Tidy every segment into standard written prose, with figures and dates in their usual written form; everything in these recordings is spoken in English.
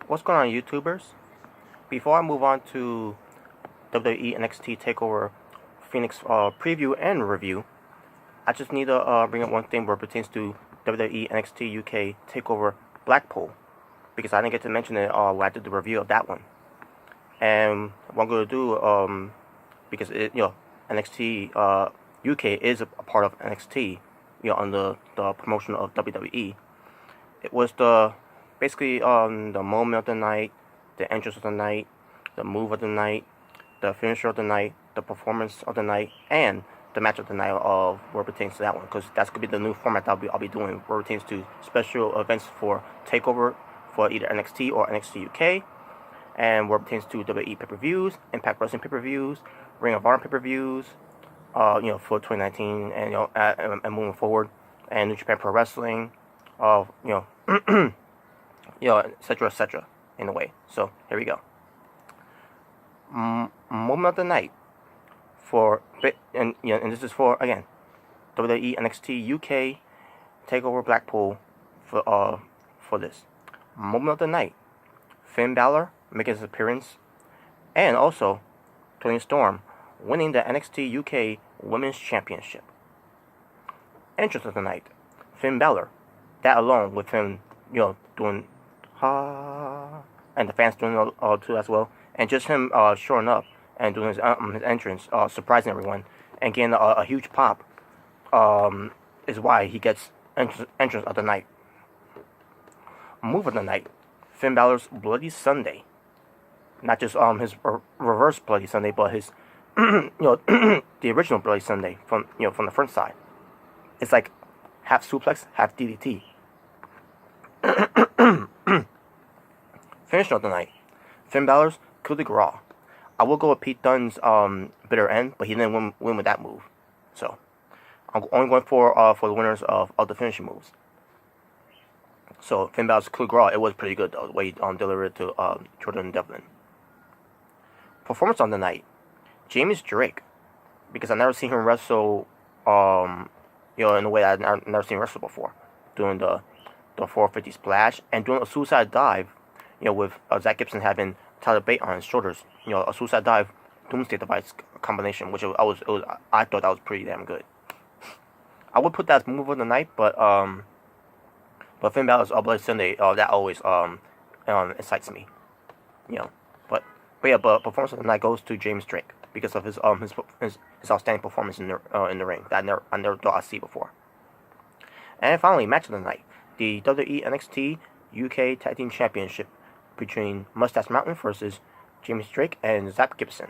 What's going on, YouTubers? Before I move on to WWE NXT TakeOver Phoenix preview and review, I just need to bring up one thing where it pertains to WWE NXT UK TakeOver Blackpool, because I didn't get to mention it when I did the review of that one. And what I'm going to do, because NXT UK is a part of NXT, under the promotion of WWE. It was basically the moment of the night, the entrance of the night, the move of the night, the finisher of the night, the performance of the night, and the match of the night of where it pertains to that one, because that's going to be the new format that I'll be doing where it pertains to special events for TakeOver for either NXT or NXT UK, and where it pertains to WWE pay-per-views, Impact Wrestling pay-per-views, Ring of Honor pay-per-views, for 2019 and moving forward, and New Japan Pro Wrestling, etc., etc. In a way. So here we go. Moment of the night and this is for again WWE NXT UK TakeOver Blackpool for this moment of the night. Finn Balor making his appearance, and also Toni Storm winning the NXT UK Women's Championship. Entrance of the night, Finn Balor. That alone with him, doing and the fans doing it too as well, and just him showing up and doing his entrance, surprising everyone, and getting a huge pop, is why he gets entrance of the night. Move of the night, Finn Balor's Bloody Sunday. Not just his reverse Bloody Sunday, but his the original Bloody Sunday from the front side. It's like half suplex, half DDT. Finish of the night, Finn Balor's coup de grace. I will go with Pete Dunne's bitter end, but he didn't win with that move. So I'm only going for the winners of the finishing moves. So Finn Balor's coup de grace, it was pretty good though, the way he delivered it to Jordan Devlin. Performance on the night, James Drake, because I've never seen him wrestle in a way I've never seen him wrestle before, doing the 450 splash and doing a suicide dive, with Zach Gibson having Tyler Bate on his shoulders, a suicide dive Doomsday Device combination, which I thought that was pretty damn good. I would put that as move of the night, but Finn Balor's Bloody Sunday, that always excites me, But performance of the night goes to James Drake because of his outstanding performance in the ring that I never thought I'd see before. And finally, match of the night, the WWE NXT UK Tag Team Championship between Mustache Mountain versus James Drake and Zach Gibson.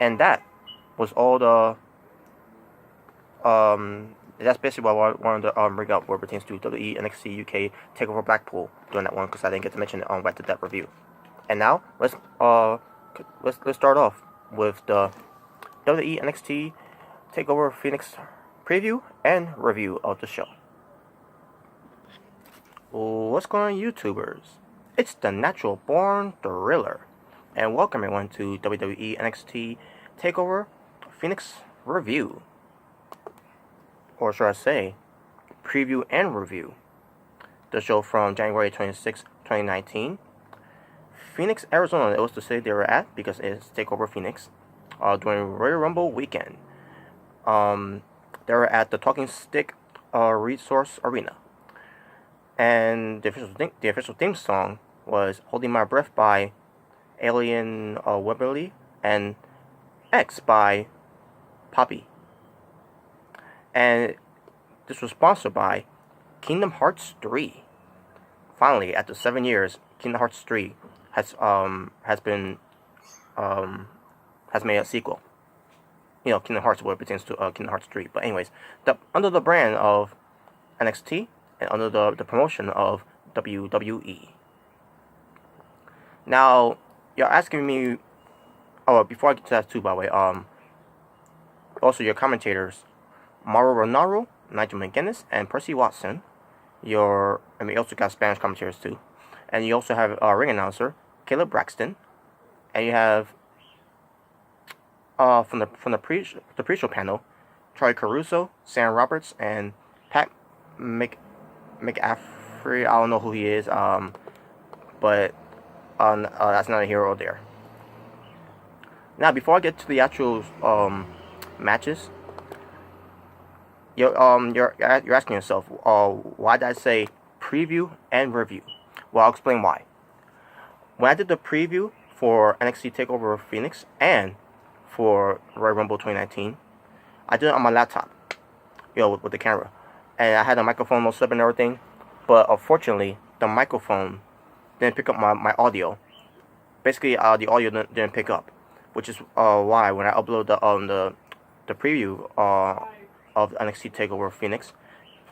And that was all the that's basically what I wanted to bring up where it pertains to WWE NXT UK TakeOver Blackpool during that one, because I didn't get to mention it on right to that review. And now let's start off with the WWE NXT TakeOver Phoenix preview and review of the show. What's going on, YouTubers? It's the Natural Born Thriller, and welcome everyone to WWE NXT TakeOver Phoenix review, or should I say, preview and review. The show from January 26, 2019. Phoenix, Arizona, it was the city they were at because it's TakeOver Phoenix during Royal Rumble weekend. They were at the Talking Stick Resource Arena. And the official theme song was Holding My Breath by Alien Weberly and X by Poppy. And this was sponsored by Kingdom Hearts 3. Finally, after 7 years, Kingdom Hearts 3 has made a sequel. Kingdom Hearts, what it pertains to Kingdom Hearts 3. But anyways, under the brand of NXT and under the promotion of WWE. Now, you're asking me. Oh, before I get to that too, by the way, also your commentators, Mauro Ronaldo, Nigel McGuinness, and Percy Watson. You also got Spanish commentators too, and you also have ring announcer Caleb Braxton, and you have from the pre-show panel, Troy Caruso, Sam Roberts, and Pat McAfee. I don't know who he is, but that's not a hero there. Now, before I get to the actual matches, you're asking yourself, why did I say preview and review? Well, I'll explain why. When I did the preview for NXT TakeOver Phoenix and for Royal Rumble 2019, I did it on my laptop, with the camera, and I had a microphone all set up and everything, but unfortunately, the microphone didn't pick up my audio. Basically, the audio didn't pick up, which is why when I upload the preview of NXT TakeOver Phoenix,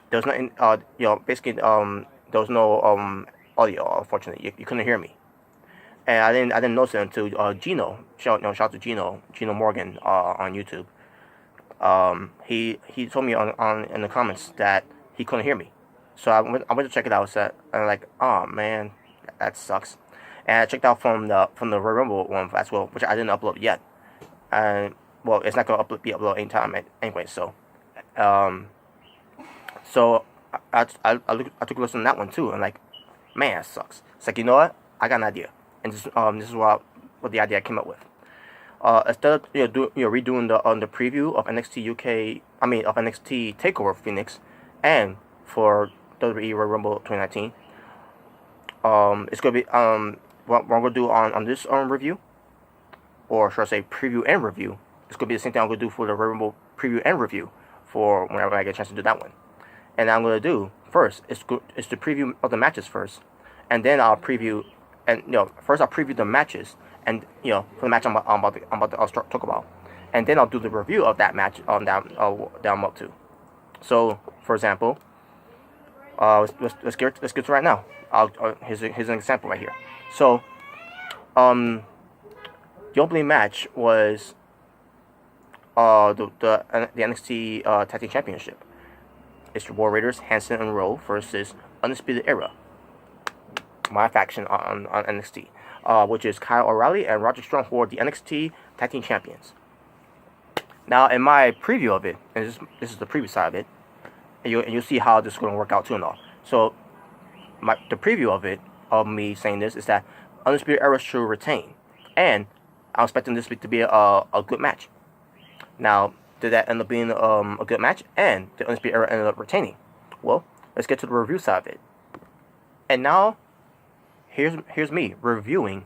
there was no basically there was no audio. Unfortunately, you couldn't hear me, and I didn't notice it until Gino. Shout out to Gino Morgan on YouTube. He told me on in the comments that he couldn't hear me, so I went to check it out. And I'm like, oh man, that sucks. And I checked out from the Royal Rumble one as well, which I didn't upload yet. And well, it's not gonna be uploaded anytime anyway. So, I took a listen to that one too, and like, man, that sucks. It's like, you know what? I got an idea, and this is what the idea I came up with. Instead of redoing the preview of NXT of NXT TakeOver Phoenix, and for WWE Royal Rumble 2019, it's gonna be what we're gonna do on this review, or should I say preview and review. It's gonna be the same thing I'm gonna do for the Royal Rumble preview and review for whenever I get a chance to do that one. And I'm gonna do first is the preview of the matches first, and then I'll preview first I'll preview the matches, and for the match I'm about to talk about, and then I'll do the review of that match that I'm up to. So, for example, let's get to it right now. Here's an example right here. So, the opening match was the NXT Tag Team Championship. It's the War Raiders, Hanson and Rowe versus Undisputed Era, my faction on NXT, which is Kyle O'Reilly and Roderick Strong, who are the NXT Tag Team Champions. Now, in my preview of it, and this is the preview side of it, and you'll see how this is going to work out too and all. So, the preview of it, of me saying this, is that Undisputed Era should retain, and I'm expecting this to be a good match. Now, did that end up being a good match, and the Undisputed Era ended up retaining? Well, let's get to the review side of it. And now, here's me reviewing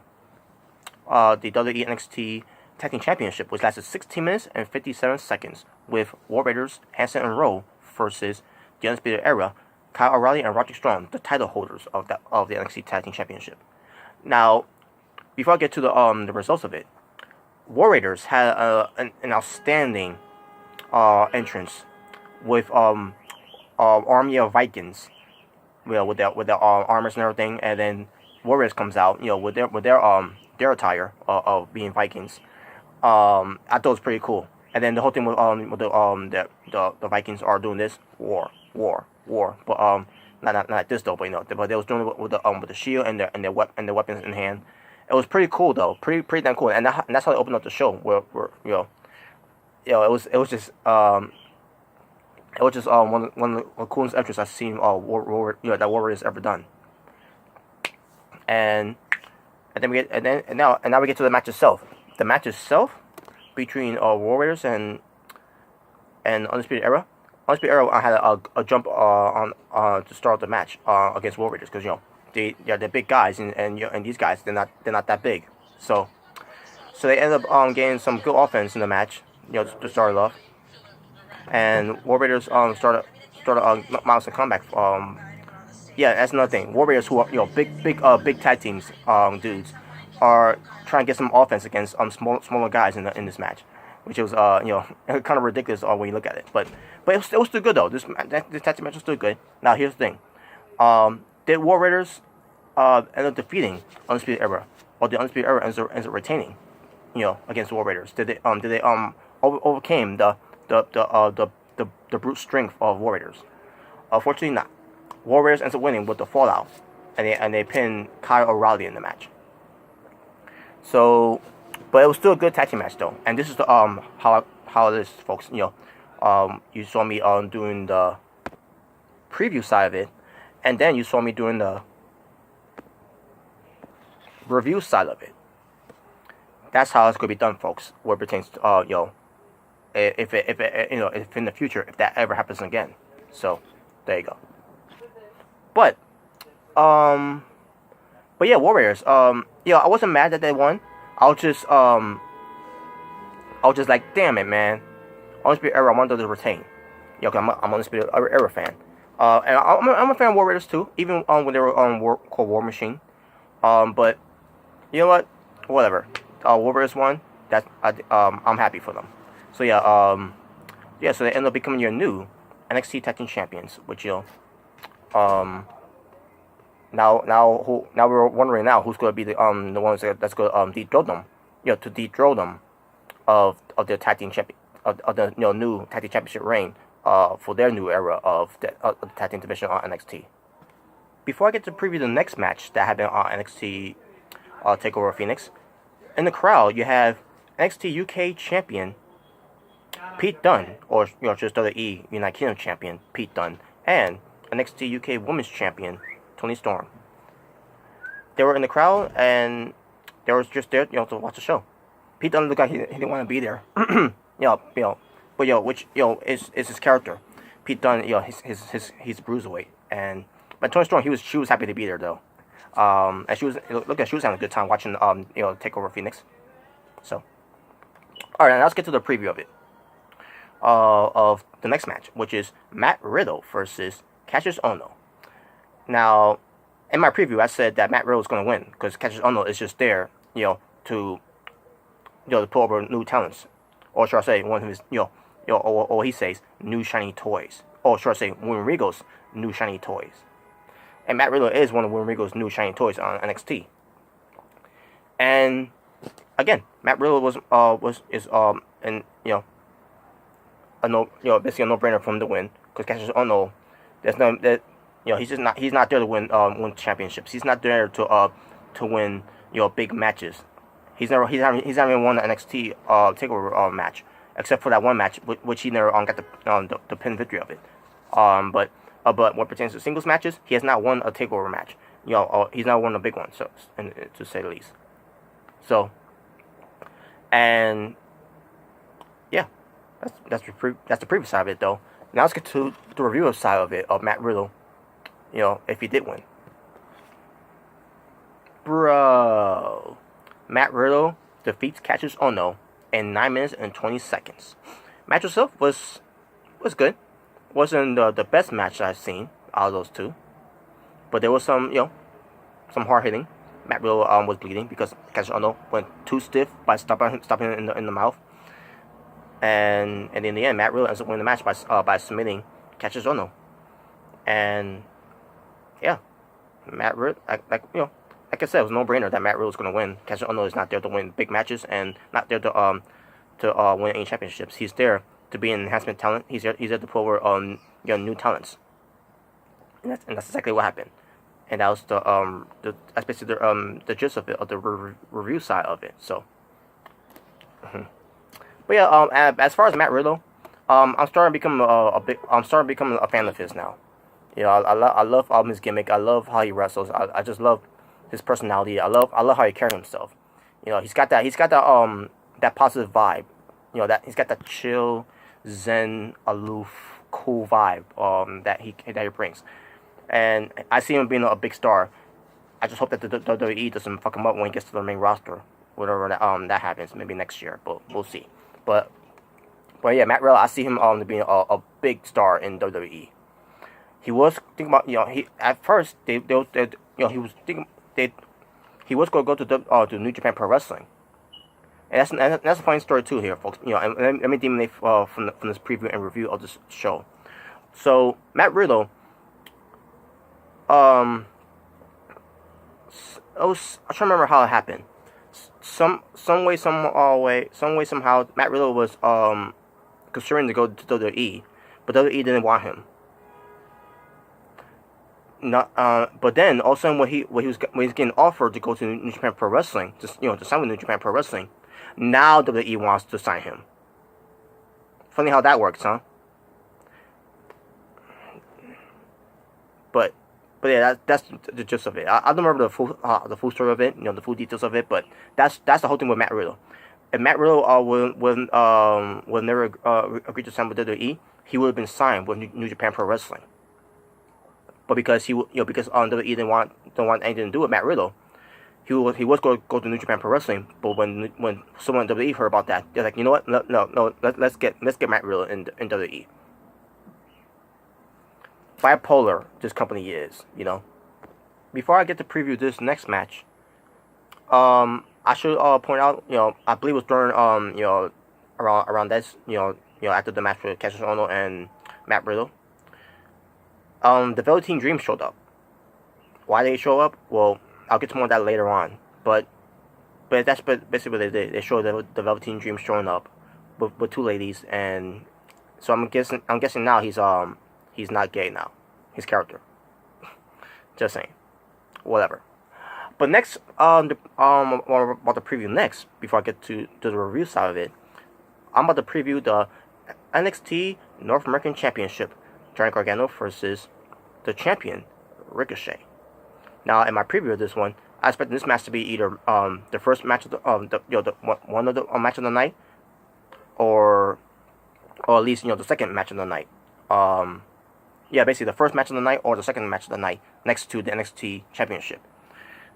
the WWE NXT Tag Team Championship, which lasted 16 minutes and 57 seconds, with War Raiders, Hanson and Rowe versus the Undisputed Era, Kyle O'Reilly and Roderick Strong, the title holders of the NXT Tag Team Championship. Now, before I get to the results of it, War Raiders had an outstanding entrance with army of Vikings, with their armors and everything, and then War Raiders comes out, with their attire of being Vikings. I thought it was pretty cool. And then the whole thing with the Vikings are doing this war, but not like this though, but they was doing it with the shield and their weapons in hand. It was pretty cool though, pretty damn cool, and that's how they opened up the show. Where it was just one of the coolest entrances I've seen that War Raiders ever done. And now we get to the match itself. The match itself between War Raiders and Undisputed Era. Undisputed Era had a jump to start the match against War Raiders, because they're big guys, and these guys they're not that big. So they ended up getting some good offense in the match, to start it off. And War Raiders started mounting some comeback. That's another thing. War Raiders, who are big tag teams, dudes, are trying to get some offense against smaller guys in this match, which was kind of ridiculous when you look at it. But it was still good though. This tag team match was still good. Now here's the thing. Did War Raiders end up defeating Undisputed Era, or the Undisputed Era ends up retaining, against War Raiders? Did they overcame the brute strength of War Raiders? Unfortunately not. War Raiders ends up winning with the fallout, and they pin Kyle O'Reilly in the match. So, but it was still a good tag team match though, and this is the how it is, folks. You saw me doing the preview side of it, and then you saw me doing the review side of it. That's how it's gonna be done, folks. Where it pertains to if if in the future, if that ever happens again. So there you go. But yeah, Warriors. I wasn't mad that they won. I was just like, damn it, man. Undisputed Era, I wanted to retain. Okay, I'm Undisputed Era fan. And I'm a fan of War Raiders too, even when they were called War Machine. But you know what? Whatever. War Raiders won. I'm happy for them. So so they end up becoming your new NXT Tag Team Champions, which now we're wondering now who's going to be the ones that's going to dethrone them, to dethrone them of the tag team champion of the new tag team championship reign for their new era of the tag team division on NXT. Before I get to preview the next match that happened on NXT TakeOver Phoenix, in the crowd you have NXT UK champion Pete Dunne, or just WWE United Kingdom champion Pete Dunne, and NXT UK Women's champion Toni Storm. They were in the crowd and they were just there, to watch the show. Pete Dunne looked like he didn't want to be there, but which is his character. Pete Dunne, he's bruiserweight, but Toni Storm, she was happy to be there though, and she was having a good time watching TakeOver Phoenix. So, all right, now let's get to the preview of it, of the next match, which is Matt Riddle versus Cassius Ohno. Now, in my preview, I said that Matt Riddle is going to win because Cassius Ohno is just there, to pull over new talents, or should I say, one of his, or he says, new shiny toys, or should I say, William Regal's new shiny toys. And Matt Riddle is one of William Regal's new shiny toys on NXT. And again, Matt Riddle is basically a no-brainer for him to win because Cassius Ohno, he's not there to win championships. He's not there to win big matches. He's never even won an NXT TakeOver match, except for that one match which he never got the pin victory of it. But what pertains to singles matches, he has not won a TakeOver match. He's not won a big one, so to say the least. So, and yeah, that's the previous side of it though. Now let's get to the review side of it of Matt Riddle. If he did win. Bro. Matt Riddle defeats Cassius Ohno in 9 minutes and 20 seconds. Match itself was good. Wasn't the best match I've seen out of those two. But there was some hard hitting. Matt Riddle was bleeding because Cassius Ohno went too stiff by stopping him in the mouth. And in the end, Matt Riddle ends up winning the match by submitting Cassius Ohno. And yeah, Matt Riddle, like I said, it was a no-brainer that Matt Riddle was going to win. Cassius Ohno is not there to win big matches and not there to win any championships. He's there to be an enhancement talent. He's there to pull over new talents. And that's exactly what happened. And that was that's basically the gist of it, of the review side of it. So, but yeah, as far as Matt Riddle, I'm starting to become a fan of his now. I love his gimmick. I love how he wrestles. I just love his personality. I love how he carries himself. He's got that positive vibe. That he's got that chill, zen, aloof, cool vibe that he brings. And I see him being a big star. I just hope that the WWE doesn't fuck him up when he gets to the main roster, whatever that happens. Maybe next year, but we'll see. But yeah, Matt Riddle, I see him being a big star in WWE. He was thinking about he at first he was thinking he was going to go to New Japan Pro Wrestling, and that's a funny story too here, folks. And let me demonate from this preview and review of this show. So Matt Riddle, I'm trying to remember how it happened. Some way somehow Matt Riddle was considering to go to WWE, but WWE didn't want him. But then all of a sudden when he's getting offered to go to New Japan Pro Wrestling, to sign with New Japan Pro Wrestling, now WWE wants to sign him. Funny how that works, huh? But But yeah, that's the gist of it. I don't remember the full story of it, the full details of it. But that's the whole thing with Matt Riddle. If Matt Riddle will never agree to sign with WWE, he would have been signed with New Japan Pro Wrestling. But because because WWE didn't want anything to do with Matt Riddle, he was going to go to New Japan Pro Wrestling. But when someone in WWE heard about that, they're like, you know what? No, let's get Matt Riddle in WWE. Bipolar this company is, Before I get to preview this next match, I should point out, I believe it was during around this, after the match with Cassius Ohno and Matt Riddle, the Velveteen Dream showed up. Why did they show up? Well, I'll get to more of that later on. But that's basically what they did. They showed the Velveteen Dream showing up with two ladies, and so I'm guessing now he's not gay now. His character. Just saying. Whatever. But next, about the preview next, before I get to the review side of it, I'm about to preview the NXT North American Championship, Johnny Gargano versus the champion, Ricochet. Now, in my preview of this one, I expect this match to be either the first match of the one of the match of the night, or at least the second match of the night. Basically the first match of the night or the second match of the night next to the NXT Championship.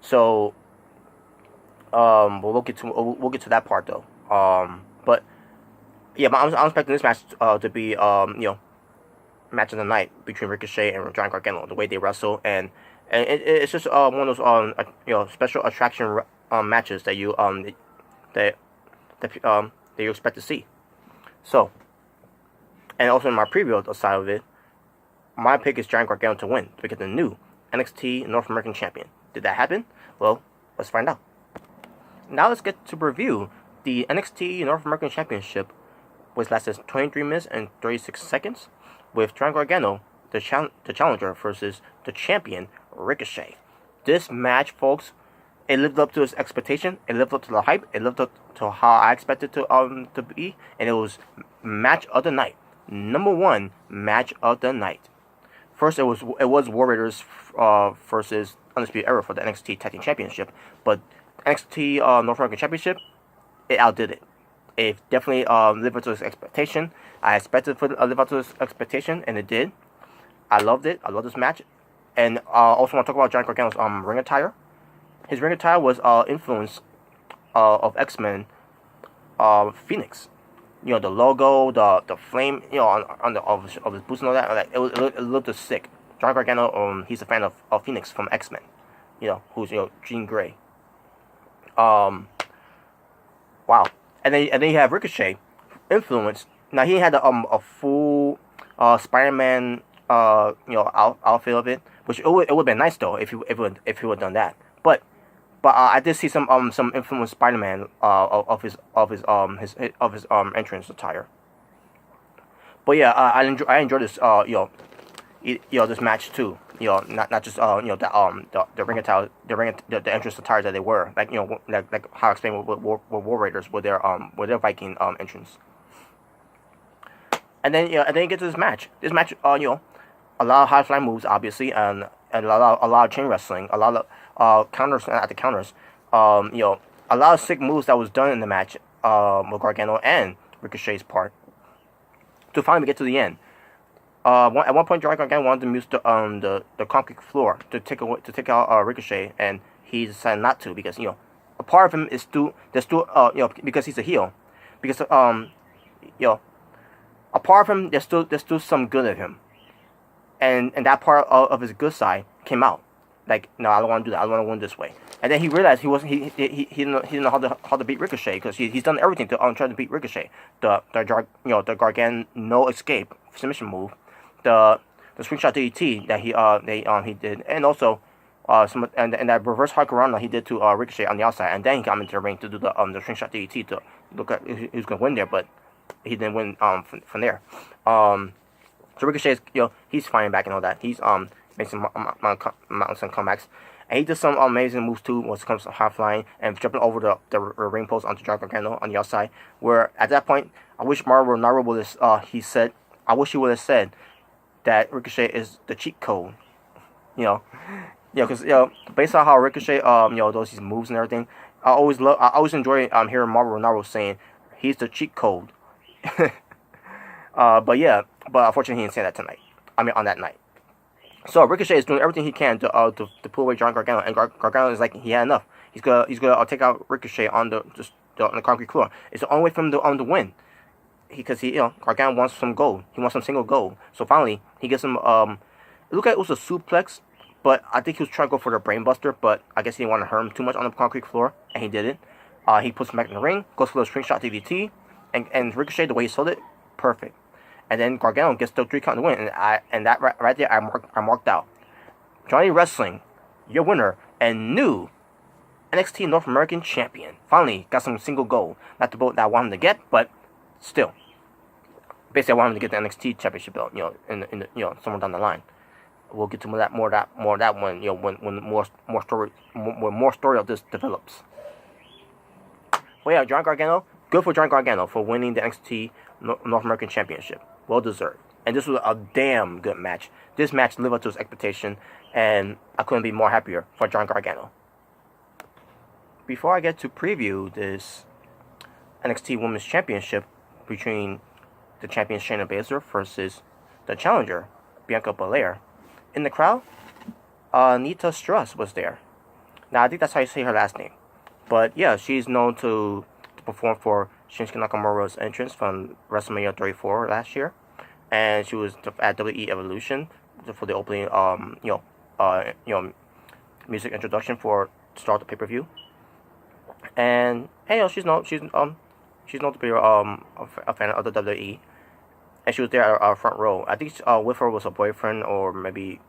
So, we'll get to that part though. But I'm expecting this match to be match of the night between Ricochet and Johnny Gargano. The way they wrestle, and it's just one of those special attraction matches that you that you expect to see. So, and also in my preview side of it, my pick is Johnny Gargano to win, to become the new NXT North American Champion. Did that happen? Well, let's find out. Now let's get to review the NXT North American Championship, which lasted 23 minutes and 36 seconds, with Johnny Gargano, the challenger, versus the champion, Ricochet. This match, folks, it lived up to its expectation. It lived up to the hype. It lived up to how I expected to be, and it was match of the night. Number one match of the night. First, it was War Raiders versus Undisputed Era for the NXT Tag Team Championship, but NXT North American Championship, it outdid it. It definitely lived up to its expectation. I expected for it to live up to its expectation, and it did. I loved it. I love this match, and also want to talk about Johnny Gargano's ring attire. His ring attire was influence of X-Men Phoenix. The logo, the flame, on the of his boots and all that. Like, it looked sick. Johnny Gargano, he's a fan of Phoenix from X-Men. Who's Jean Grey. Wow. And then you have Ricochet, influence. Now he had a full Spider-Man outfit of it, which it would have been nice though if he would have done that. But I did see some influence Spider-Man of his entrance attire. But yeah, I enjoy this this match too. Not just the ring attire, the entrance attire that they wear, like like how I explained with War Raiders with their Viking entrance. And then you get to this match. This match, a lot of high flying moves, obviously, and a lot of chain wrestling, a lot of counters at the counters. A lot of sick moves that was done in the match with Gargano and Ricochet's part to finally get to the end. At one point, Johnny Gargano wanted to use the concrete floor to take out Ricochet, and he decided not to because a part of him is because he's a heel, because a part of him there's still some good in him, and that part of his good side came out. Like, no, I don't want to do that. I don't want to win this way. And then he realized he didn't know how to beat Ricochet, because he's done everything to try to beat Ricochet. The Gargano no escape submission move, the slingshot DDT that he did, and also and that reverse hurricanrana he did to Ricochet on the outside, and then he got into the ring to do the slingshot DDT to look at he was gonna win there, but he didn't win from there. So Ricochet is, he's fighting back and all that. He's making some comebacks, and he did some amazing moves too when it comes to high flying and jumping over the ring post onto Johnny Gargano on the outside. Where at that point, I wish Mauro Ranallo would have he would have said that Ricochet is the cheat code, Because based on how Ricochet does his moves and everything, I always enjoy hearing Mauro Ranallo saying he's the cheat code. But unfortunately he didn't say that tonight. I mean on that night. So Ricochet is doing everything he can to pull away John Gargano, and Gargano is like he had enough. He's gonna take out Ricochet on the concrete floor. It's the only way for him to win. Because Gargano wants some gold. He wants some single gold. So finally he gets him. It looked like it was a suplex, but I think he was trying to go for the brainbuster. But I guess he didn't want to hurt him too much on the concrete floor, and he didn't. He puts him back in the ring, goes for the slingshot DDT, and Ricochet, the way he sold it, perfect. And then Gargano gets the 3 count to win, and that right there I marked out. Johnny Wrestling, your winner and new NXT North American Champion. Finally got some single gold. Not the belt that I wanted to get, but still. Basically, I wanted to get the NXT Championship belt, in the somewhere down the line. We'll get to more of that when when more story of this develops. But yeah, John Gargano, good for John Gargano for winning the NXT North American Championship. Well deserved. And this was a damn good match. This match lived up to its expectation, and I couldn't be more happier for John Gargano. Before I get to preview this NXT Women's Championship between the champion Shayna Baszler versus the challenger Bianca Belair, in the crowd, Nita Strauss was there. Now I think that's how you say her last name, but yeah, she's known to perform for Shinsuke Nakamura's entrance from WrestleMania 34 last year, and she was at WWE Evolution for the opening music introduction for start the pay-per-view. And hey, she's known to be a fan of the WWE, and she was there at our front row. I think with her was a boyfriend, or maybe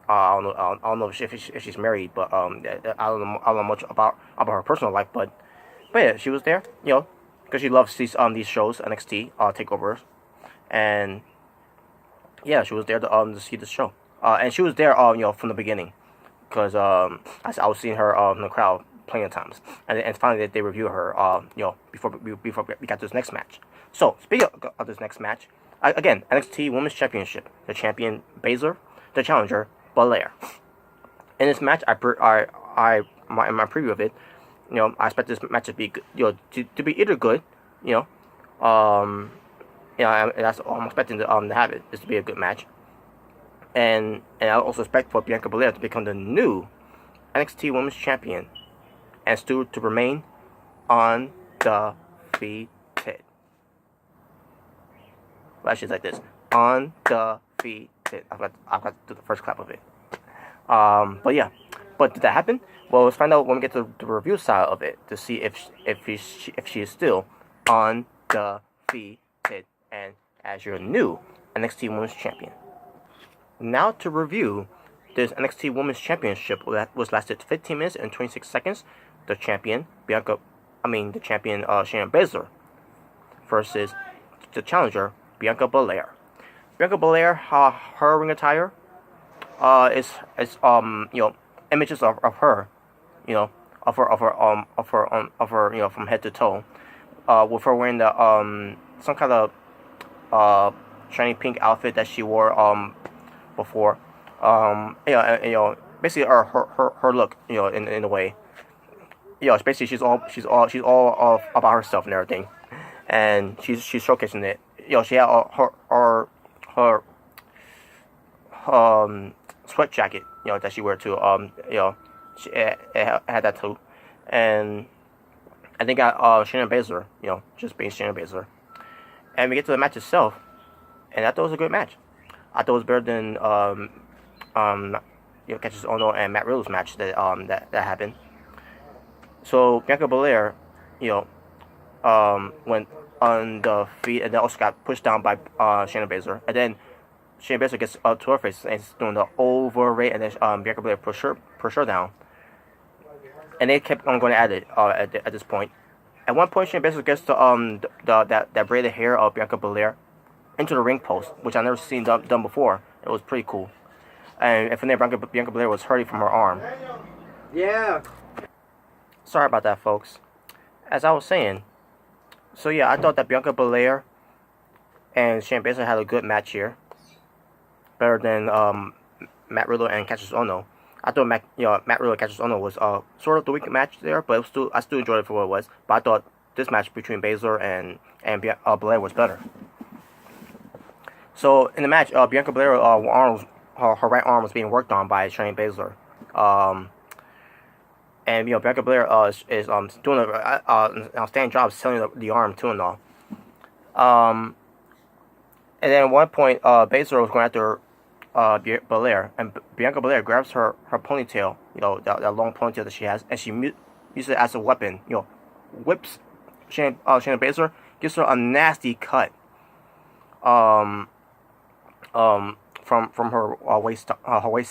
I don't know if she's married, but I don't know much about her personal life, but yeah, she was there, because she loves these shows, NXT takeovers, and yeah, she was there to see the show, and she was there from the beginning, because I was seeing her in the crowd plenty of times, and finally they review her before we got to this next match. So speaking of this next match, again, NXT Women's Championship, the champion Baszler, the challenger Belair. In this match, in my preview of it, I expect this match to be good, to be either good, that's all I'm expecting to have it, is to be a good match, and I also expect for Bianca Belair to become the new NXT Women's Champion, and still to remain undefeated. Well, actually, it's like this: undefeated. I've got to do the first clap of it. But yeah, but did that happen? Well, let's find out when we get to the review side of it to see if she is still undefeated and as your new NXT Women's Champion. Now to review this NXT Women's Championship that was lasted 15 minutes and 26 seconds. The champion Shayna Baszler versus the challenger Bianca Belair. Bianca Belair, her ring attire is images of her, of her from head to toe, with her wearing the some kind of shiny pink outfit that she wore before, basically her look, in a way. Basically she's all about herself and everything, and she's showcasing it. She had her sweat jacket, that she wear too. She had that too, and I think Shayna Baszler, just being Shayna Baszler, and we get to the match itself, and I thought it was a good match. I thought it was better than Kassius Ohno and Matt Riddle's match that happened. So Bianca Belair, went undefeated, and then also got pushed down by Shayna Baszler, and then Shayna Baszler gets up to her face and is doing the overrate, and then Bianca Belair push her down, and they kept on going at it at this point. At one point, Shayna Baszler gets that braided hair of Bianca Belair into the ring post, which I never seen done before. It was pretty cool, and from there, Bianca Belair was hurting from her arm. Yeah. Sorry about that, folks. As I was saying, so yeah, I thought that Bianca Belair and Shayna Baszler had a good match here. Better than Matt Riddle and Cassius Ohno. I thought Matt Riddle and Cassius Ohno was sort of the weak match there, but I still enjoyed it for what it was. But I thought this match between Baszler and Belair was better. So in the match, Bianca Belair her right arm was being worked on by Shayna Baszler. And Bianca Belair is doing an outstanding job selling the arm to and all. And then at one point, Baszler was going after Belair, and Bianca Belair grabs her ponytail, that long ponytail that she has, and she uses it as a weapon. Whips Shayna Baszler, gives her a nasty cut. From her waist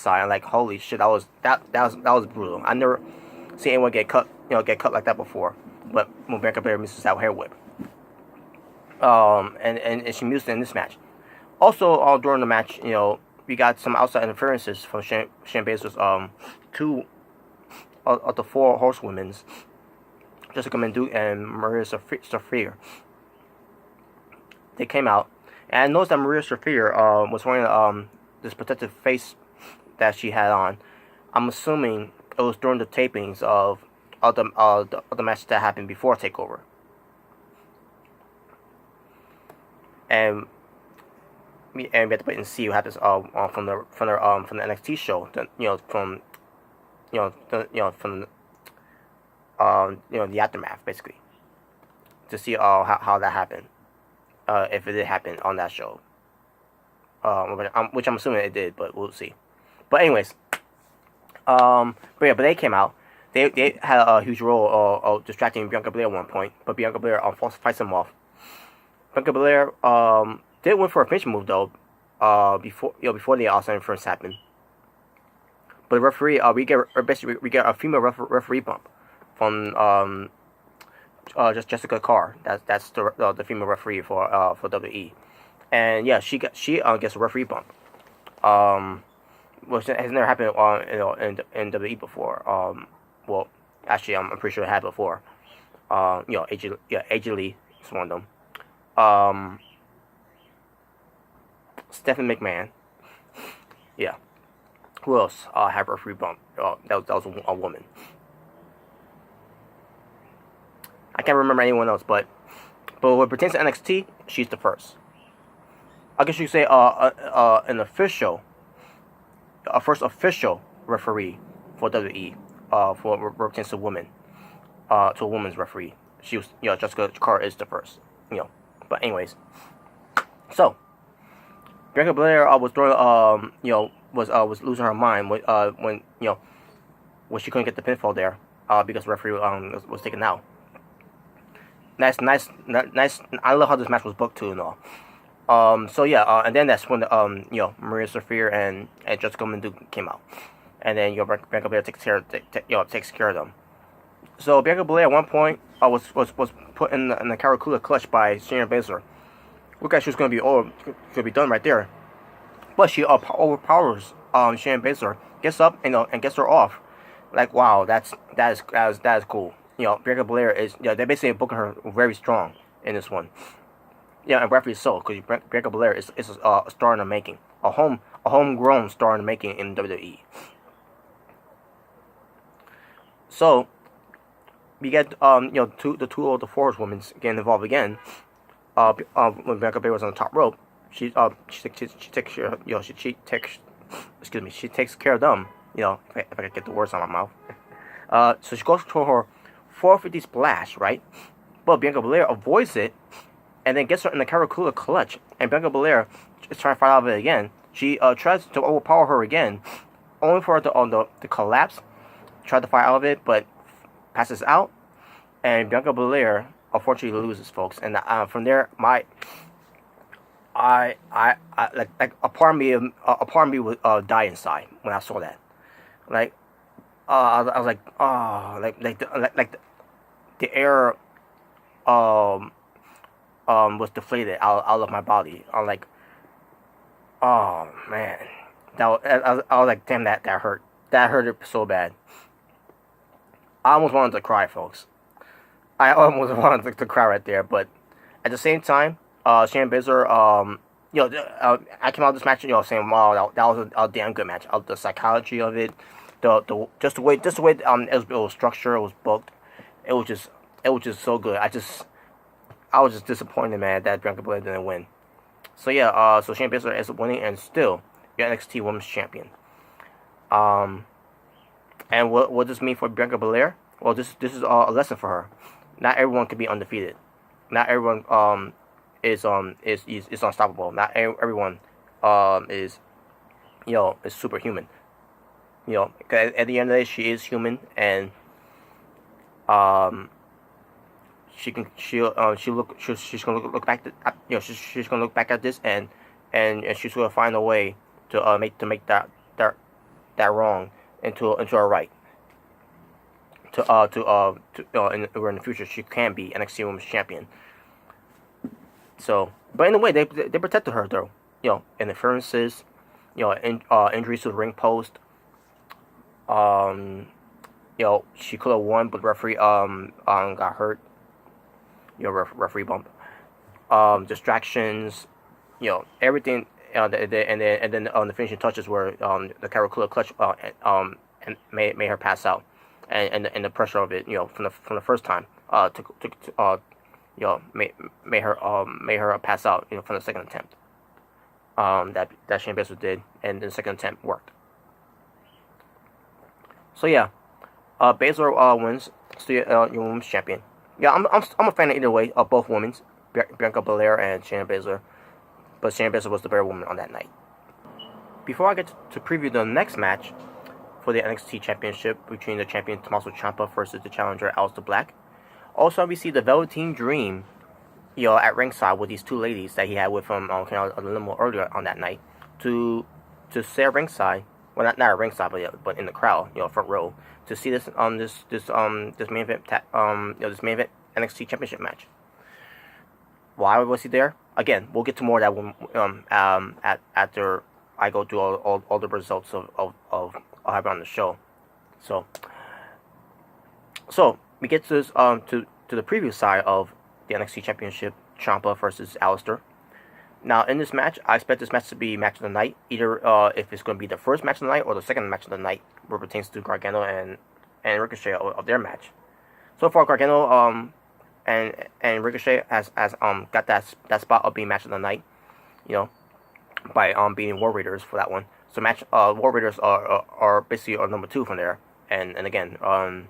side, like holy shit, that was brutal. I never seen anyone get cut like that before. But when Bianca Belair misses that hair whip, and she missed it in this match. Also, during the match, we got some outside interferences from Shayna Baszler's two of the four horsewomen, Jessica Mendu and Maria Shafir. They came out, and I noticed that Maria Shafir was wearing this protective face that she had on. I'm assuming it was during the tapings of the match that happened before TakeOver. And we have to wait and see what happens from the NXT show. From the aftermath, basically, to see how that happened, if it did happen on that show, which I'm assuming it did, but we'll see. But anyways, but they came out. They had a huge role of distracting Bianca Belair at one point, but Bianca Belair fights them off. Bianca Belair did win for a finish move though, before the outside interference happened. But the referee, we get a female referee bump from just Jessica Carr. That's the female referee for WWE, and yeah, she gets a referee bump, which has never happened in WWE before. Well, actually, I'm pretty sure it had before. AJ Lee is one of them. Stephanie McMahon. Yeah. Who else had a referee bump? That was a woman. I can't remember anyone else, but what pertains to NXT, she's the first. I guess you could say an official, a first official referee for WWE, for what pertains to women, to a woman's referee. She was, Jessica Carr is the first, But anyways, so Bianca Belair was throwing, was losing her mind when she couldn't get the pinfall there, because the referee was taken out. Nice. I love how this match was booked too and all. So yeah, and then that's when Maria Shafir and Jessica Mendu came out, and then Bianca Belair takes care of them. So Bianca Belair at one point was put in the Karakula clutch by Shayna Baszler. Look like she was gonna be done right there, but she overpowers Shayna Baszler, gets up and gets her off. Like wow, that is cool. Bianca Belair is they're basically booking her very strong in this one. And rightfully so, because Bianca Belair is a star in the making, a homegrown star in the making in WWE. So we get the two of the four women getting involved again. When Bianca Belair was on the top rope, she takes care of them. If I can get the words out of my mouth. So she goes to her 450 splash, right? But Bianca Belair avoids it, and then gets her in the Karakula clutch. And Bianca Belair is trying to fight out of it again. She tries to overpower her again, only for her to collapse. Try to fight out of it, but passes out. And Bianca Belair unfortunately loses, folks. And from there, a part of me would die inside when I saw that. Like, I was like, oh, like the air was deflated out of my body. I'm like, oh man, I was like, damn, that hurt. That hurt so bad. I almost wanted to cry, folks. I almost wanted to cry right there, but at the same time, Shayna Baszler I came out of this match, saying, wow, that was a damn good match. The psychology of it, just the way it was structured, it was booked, it was just so good. I was just disappointed, man, that Bianca Belair didn't win. So yeah, so Shayna Baszler ends up winning and still your NXT Women's Champion. And what does this mean for Bianca Belair? Well, this is a lesson for her. Not everyone can be undefeated. Not everyone is unstoppable. Not everyone is is superhuman. At the end of the day, she is human, and she's gonna look back she's gonna look back at this, and she's gonna find a way to make that wrong into a right. In the future she can be NXT Women's Champion. So, but in a way they protected her though. Interferences, injuries to the ring post. She could have won, but referee got hurt. Referee bump. Distractions. Everything. And then the finishing touches were the Caracula clutch and made her pass out, and the pressure of it from the first time made her pass out from the second attempt. That Shayna Baszler did, and the second attempt worked. So yeah, Baszler wins, still your women's champion. Yeah, I'm a fan of either way of both women's, Bianca Belair and Shayna Baszler, but Shayna Baszler was the better woman on that night. Before I get to preview the next match for the NXT Championship between the champion Tommaso Ciampa versus the challenger Aleister Black, also we see the Velveteen Dream, at ringside with these two ladies that he had with him a little more earlier on that night to stay at ringside. Well, not at ringside, but in the crowd, front row, to see this main event this main event NXT Championship match. Why was he there? Again, we'll get to more of that when after I go through all the results of having on the show. So we get to this to the preview side of the NXT Championship, Ciampa versus Aleister. Now, in this match, I expect this match to be match of the night. Either if it's going to be the first match of the night or the second match of the night, where it pertains to Gargano and Ricochet of their match. So far, Gargano and Ricochet has got that spot of being match of the night, by beating War Raiders for that one. So War Raiders are basically number 2 from there, and again, War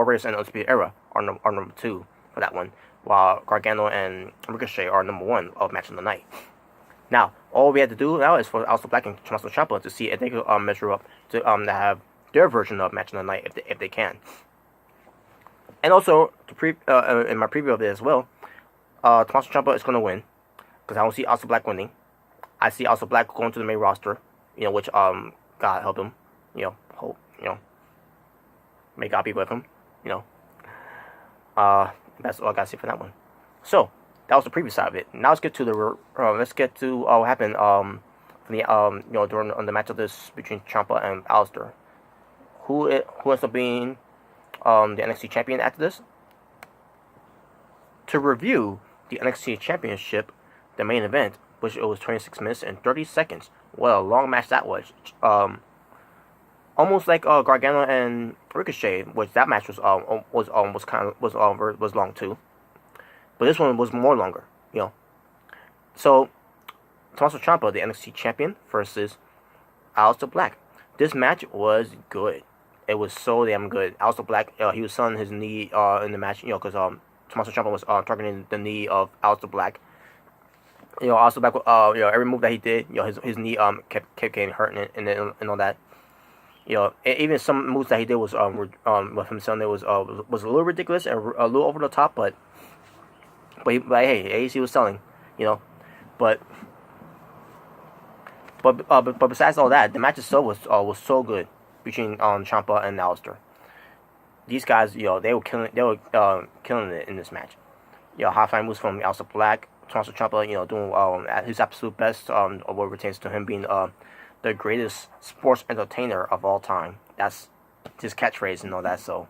Raiders and Undisputed Era are number 2 for that one, while Gargano and Ricochet are number 1 of match of the night. Now, all we have to do now is for Aleister Black and Tommaso Ciampa to see if they could measure up to have their version of match of the night if they can. And also, in my preview of it as well, Tommaso Ciampa is going to win, because I don't see Aleister Black winning. I see Aleister Black going to the main roster, which God help him, hope, may God be with him, that's all I gotta say for that one. So that was the previous side of it. Now let's get to what happened from the during the match of this between Ciampa and Aleister. Who ends up being the NXT champion after this? To review the NXT Championship, the main event, which it was 26 minutes and 30 seconds. What a long match that was. Almost like Gargano and Ricochet, which that match was long too, but this one was more longer, So, Tommaso Ciampa, the NXT champion, versus Aleister Black. This match was good. It was so damn good. Aleister Black, he was selling his knee in the match, because Tommaso Ciampa was targeting the knee of Aleister Black. Aleister Black, every move that he did, his knee kept getting hurt and all that. Even some moves that he did was with himself, it was a little ridiculous and a little over the top, but hey, he was selling, but besides all that, the match itself was so good between Ciampa and Aleister. These guys, they were killing it in this match. High-flying moves from Aleister Black, Tommaso Ciampa, doing his absolute best of what pertains to him being the greatest sports entertainer of all time. That's his catchphrase and all that. So,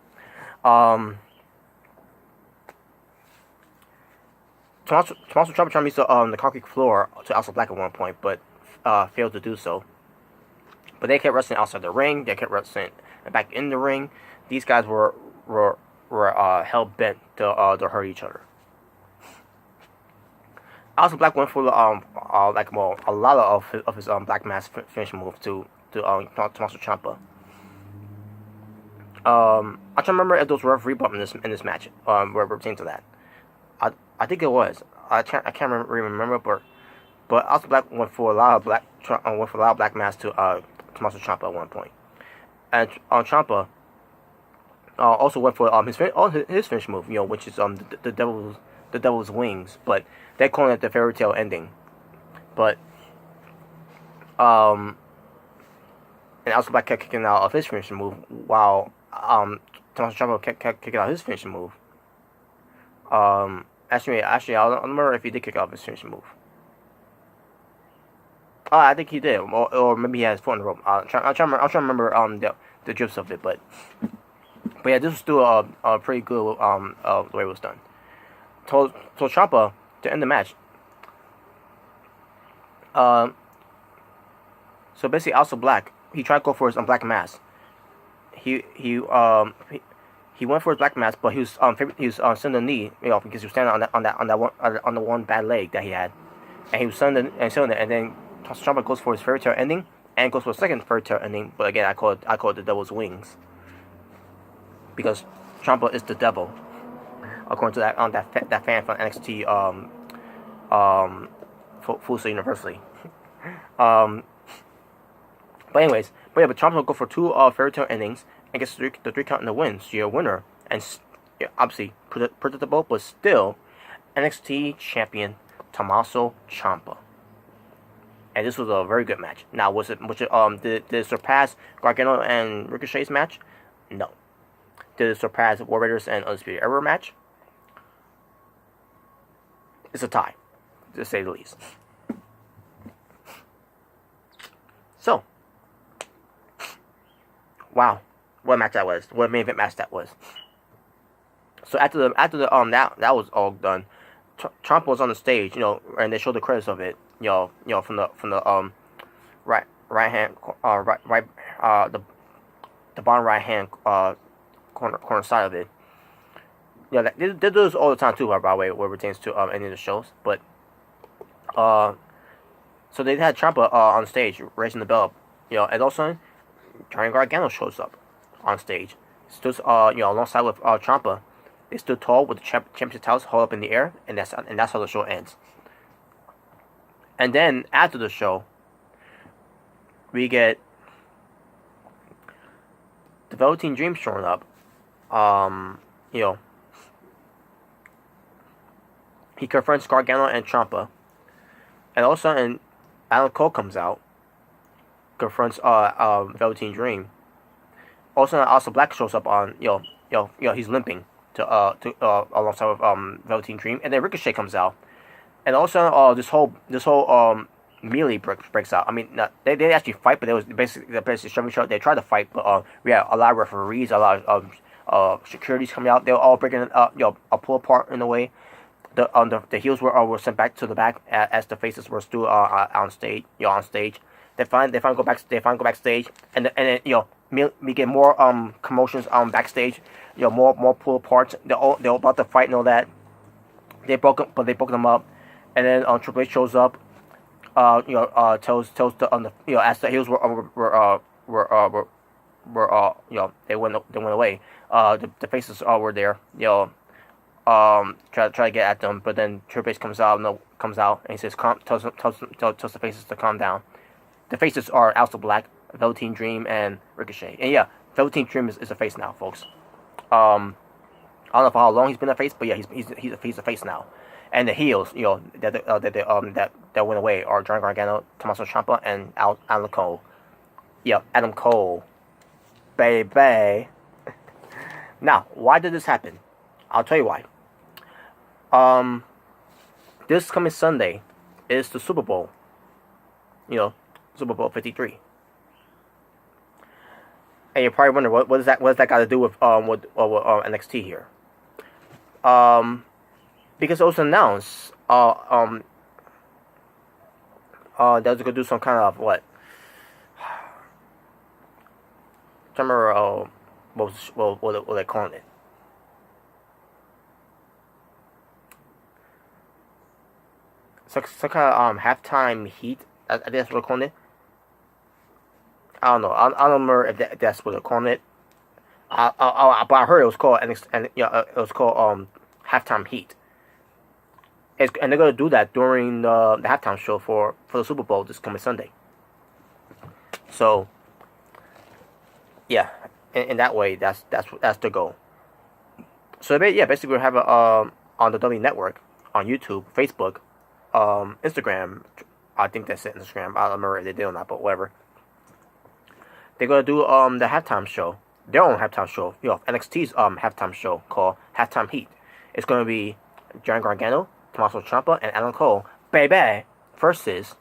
Tommaso Ciampa tried to use the concrete floor to Aleister Black at one point, but failed to do so. But they kept wrestling outside the ring. They kept wrestling back in the ring. These guys were hell bent to hurt each other. Aleister Black went for the a lot of his Black Mass finishing move to Tommaso Ciampa. I'm trying to remember if those were referee bump in this match. Where it pertains to that. I think it was. I can't remember, but Aleister Black went for a lot of Black Mass to Tommaso Ciampa at one point, and Ciampa also went for his finish move, which is the devil's wings, but they're calling it the fairy tale ending. But and Aleister Black kept kicking out of his finishing move, while Tommaso Ciampa kept kicking out his finishing move. Actually, I don't remember if he did kick out his finishing move. I think he did, or maybe he had his foot on the rope. I'm trying to remember the gist of it, but yeah, this was still a pretty good the way it was done. So Ciampa, to end the match, so basically Aleister Black, he tried to go for his Black Mass. He went for his Black Mass, but he was sending the knee, because he was standing on the one bad leg that he had, and he was sending it, and then Ciampa goes for his fairy tale ending and goes for a second fairy tale ending, but again I call it the devil's wings, because Ciampa is the devil, according to that fan from NXT Full Sail University. But Ciampa will go for two fairy tale endings and gets the three count in the win. So you're a winner, and obviously predictable, but still NXT champion Tommaso Ciampa. And this was a very good match. Now, did it surpass Gargano and Ricochet's match? No. Did it surpass War Raiders and Undisputed Era match? It's a tie, to say the least. So, wow, what a match that was! What a main event match that was! So after that was all done, Ciampa was on the stage, and they showed the credits of it, from the right hand, the bottom right hand corner side of it. They do this all the time too, by the way, where it pertains to any of the shows. But so they had Ciampa on stage raising the bell, and all of a sudden, Johnny Gargano shows up on stage. Stood alongside with Ciampa. They stood tall with the championship titles held up in the air, and that's how the show ends. And then after the show, we get the Velveteen Dream showing up. He confronts Gargano and Ciampa, and all of a sudden, Adam Cole comes out, confronts Velveteen Dream. All of a sudden, Aleister Black shows up on he's limping to alongside with Velveteen Dream, and then Ricochet comes out, and all of a sudden, this whole melee breaks out. I mean, they actually fight, but they was basically shoving each other. They tried to fight, but we had a lot of referees, a lot of securities coming out. They were all breaking a pull apart in a way. The heels were sent back to the back as the faces were still on stage. On stage, they finally go backstage, and then we get more commotions backstage. More pull aparts. They're about to fight and all that. They broke them up, and then Triple H shows up. Tells the as the heels they went away. The faces were there. Try to get at them, but then Triple H comes out and he says, tells the faces to calm down. The faces are Aleister Black, Velveteen Dream, and Ricochet. And yeah, Velveteen Dream is a face now, folks. I don't know for how long he's been a face, but yeah, he's a face now. And the heels, that went away are Johnny Gargano, Tommaso Ciampa, and Adam Cole. Yeah, Adam Cole, baby. Now, why did this happen? I'll tell you why. This coming Sunday is the Super Bowl. Super Bowl 53. And you're probably wondering what does that got to do with NXT here? Because it was announced uh um they was gonna do some kind of what? I remember what they calling it? Some kind of halftime heat. I think that's what they're calling it. I don't know. I don't remember if that's what they're calling it. But I heard it was called it was called halftime heat. And they're gonna do that during the halftime show for the Super Bowl this coming Sunday. So yeah, in that way, that's the goal. So yeah, basically we have it on the W Network, on YouTube, Facebook, Instagram. I think that's it. Instagram. I don't remember if they did or not, but whatever. They're gonna do the halftime show, their own halftime show, NXT's halftime show called Halftime Heat. It's gonna be Johnny Gargano, Tommaso Ciampa, and Adam Cole, baby, versus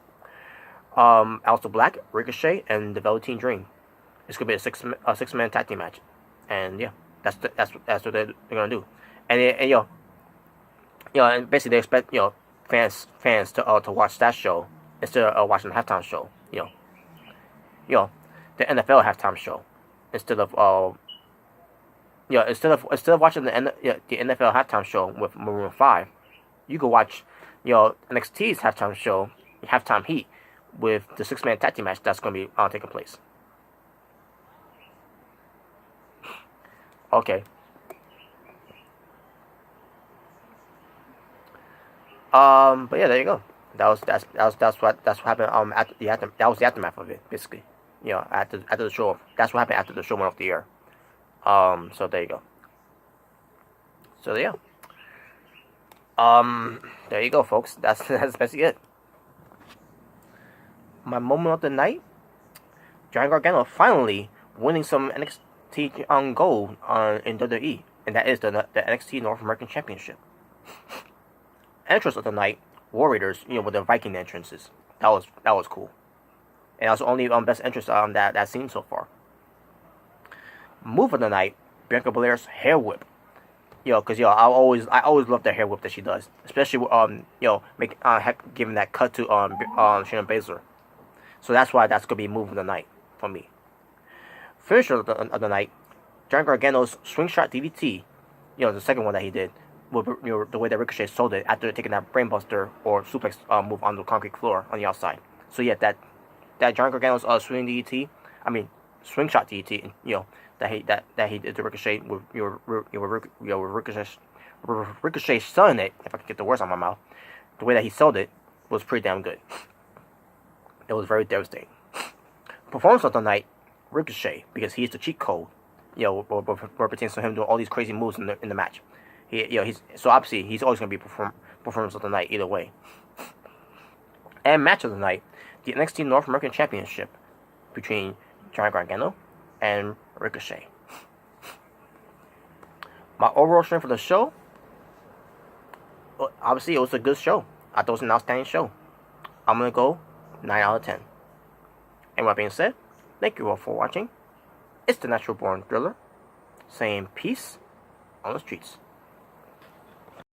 Aleister Black, Ricochet, and the Velveteen Dream. It's gonna be a six man tag team match, and yeah, that's what they're gonna do, and and basically they expect fans to watch that show instead of watching the halftime show. The NFL halftime show instead of instead of watching the NFL halftime show with Maroon 5, you could watch NXT's halftime show, Halftime Heat, with the 6-man tag team match that's going to be taking place. Okay. But yeah, there you go. That's what happened. That was the aftermath of it, basically. After the show, that's what happened after the show went off the air. So there you go. So yeah. There you go, folks. That's basically it. My moment of the night: Johnny Gargano finally winning some NXT on gold in WWE, and that is the NXT North American Championship. Entrance of the night: War Raiders, with the Viking entrances. That was cool. And that was the only best entrance that seen so far. Move of the night: Bianca Belair's hair whip. Because I always love the hair whip that she does, especially giving that cut to Shayna Baszler. So that's why that's gonna be move of the night for me. Finisher of the night: Johnny Gargano's swing shot DDT. The second one that he did, with the way that Ricochet sold it after taking that brainbuster or suplex move on the concrete floor on the outside. So yeah, that Johnny Gargano's swing DDT, swing shot DDT, that he did to Ricochet with Ricochet selling it. If I could get the words out of my mouth, the way that he sold it was pretty damn good. It was very devastating. Performance of the night: Ricochet, because he's the cheat code. What pertains to him doing all these crazy moves in the match. So obviously he's always gonna be performance of the night either way. And match of the night: the NXT North American Championship between Johnny Gargano and Ricochet. My overall strength for the show: obviously it was a good show. I thought it was an outstanding show. I'm gonna go 9 out of 10. And with that being said, thank you all for watching. It's the Natural Born Thriller, saying peace on the streets.